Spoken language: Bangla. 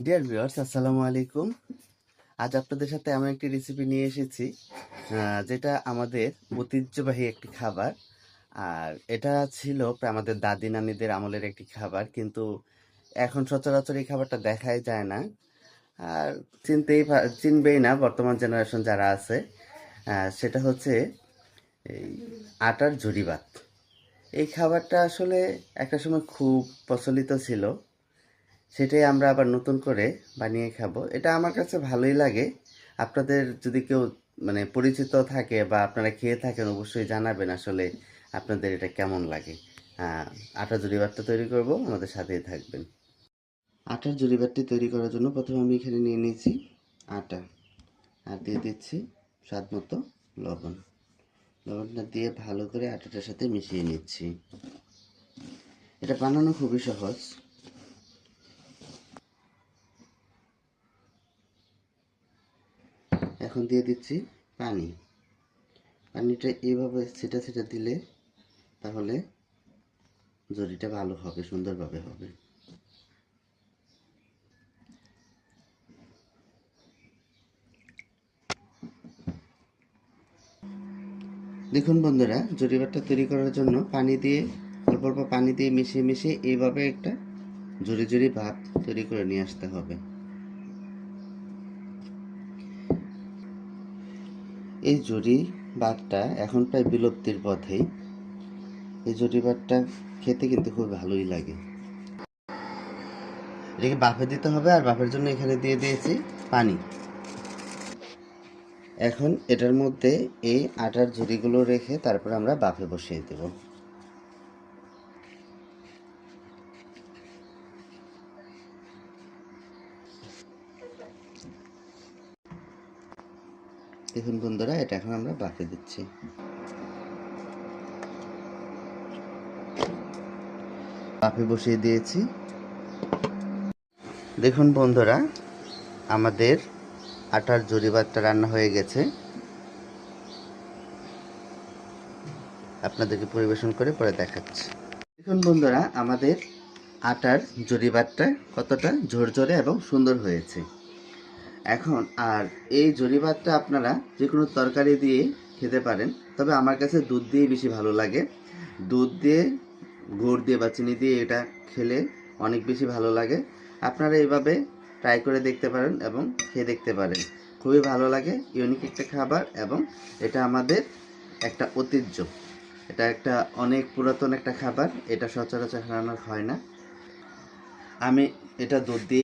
ডিয়ার ভিউয়ার্স, আসসালামু আলাইকুম। আজ আপনাদের সাথে এমন একটি রেসিপি নিয়ে এসেছি যেটা আমাদের ঐতিহ্যবাহী একটি খাবার। আর এটা ছিল প্রায় আমাদের দাদি নানিদের আমলের একটি খাবার, কিন্তু এখন সচরাচর এই খাবারটা দেখাই যায় না। আর চিনবেই না বর্তমান জেনারেশন যারা আছে। সেটা হচ্ছে এই আটার ঝুরি ভাত। এই খাবারটা আসলে একটা সময় খুব প্রচলিত ছিল, সেটাই আমরা আবার নতুন করে বানিয়ে খাবো। এটা আমার কাছে ভালোই লাগে। আপনাদের যদি কেউ পরিচিত থাকে বা আপনারা খেয়ে থাকেন, অবশ্যই জানাবেন আসলে আপনাদের এটা কেমন লাগে। আটা জুড়িবাটটা তৈরি করব, আমাদের সাথেই থাকবেন। আটার জুড়িবাটটি তৈরি করার জন্য প্রথমে আমি এখানে নিয়ে নিয়েছি আটা, আর দিয়ে দিচ্ছি স্বাদ মতো লবণ। লবণটা দিয়ে ভালো করে আটাটার সাথে মিশিয়ে নিচ্ছি। এটা বানানো খুবই সহজ। এখন দিয়ে দিচ্ছি পানি। পানিটা এইভাবে ছিটা ছিটা দিলে তাহলে জরিটা ভালো হবে, সুন্দরভাবে হবে। দেখুন বন্ধুরা, জরিবারটা তৈরি করার জন্য পানি দিয়ে অল্প অল্প পানি দিয়ে মিশিয়ে মিশিয়ে এইভাবে একটা জরি জরি ভাব তৈরি করে নিয়ে আসতে হবে। এই জরি ভাতটা এখন প্রায় বিলুপ্তির পথেই। এই জরি ভাতটা খেতে কিন্তু খুব ভালোই লাগে। এটাকে বাফে দিতে হবে, আর বাফের জন্য এখানে দিয়ে দিয়েছি পানি। এখন এটার মধ্যে এই আটার ঝুড়িগুলো রেখে তারপর আমরা বাফে বসিয়ে দেব। দেখুন বন্ধুরা, এটা এখন আমরা বাফে দিচ্ছি। বাফে বসিয়ে দিয়েছি। দেখুন বন্ধুরা, আমাদের আটার জরি ভাতটা রান্না হয়ে গেছে। আপনাদেরকে পরিবেশন করে পরে দেখাচ্ছি। দেখুন বন্ধুরা, আমাদের আটার জরি ভাতটা কতটা ঝরঝরে এবং সুন্দর হয়েছে। এখন আর এই জরি ভাতটা আপনারা যে কোনো তরকারি দিয়ে খেতে পারেন, তবে আমার কাছে দুধ দিয়ে বেশি ভালো লাগে। দুধ দিয়ে, গুড় দিয়ে বা চিনি দিয়ে এটা খেলে অনেক বেশি ভালো লাগে। আপনারা এইভাবে ট্রাই করে দেখতে পারেন এবং খেয়ে দেখতে পারেন। খুবই ভালো লাগে, ইউনিক একটা খাবার, এবং এটা আমাদের একটা ঐতিহ্য। এটা একটা অনেক পুরাতন একটা খাবার, এটা সচরাচর রান্না হয় না। আমি এটা দুধ দিয়ে